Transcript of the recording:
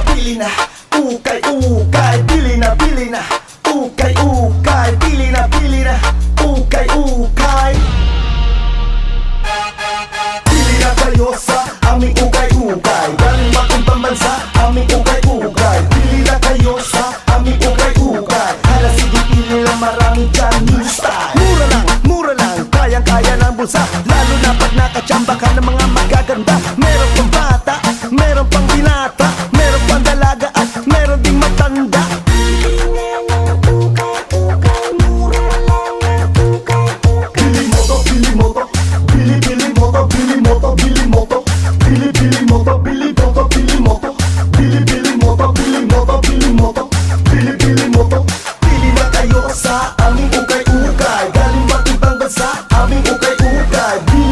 Pili na, ukay-ukay. Pili na, ukay-ukay. Pili na, ukay-ukay. Pili na kayo sa aming ukay-ukay. Galing bakong pambansa, aming ukay-ukay. Pili na kayo sa aming ukay-ukay. Hala sige, pili lang, maraming dyan new style. Mura lang, kayang-kaya ng bulsa. Lalo na pag nakachamba ka ng mga magaganda.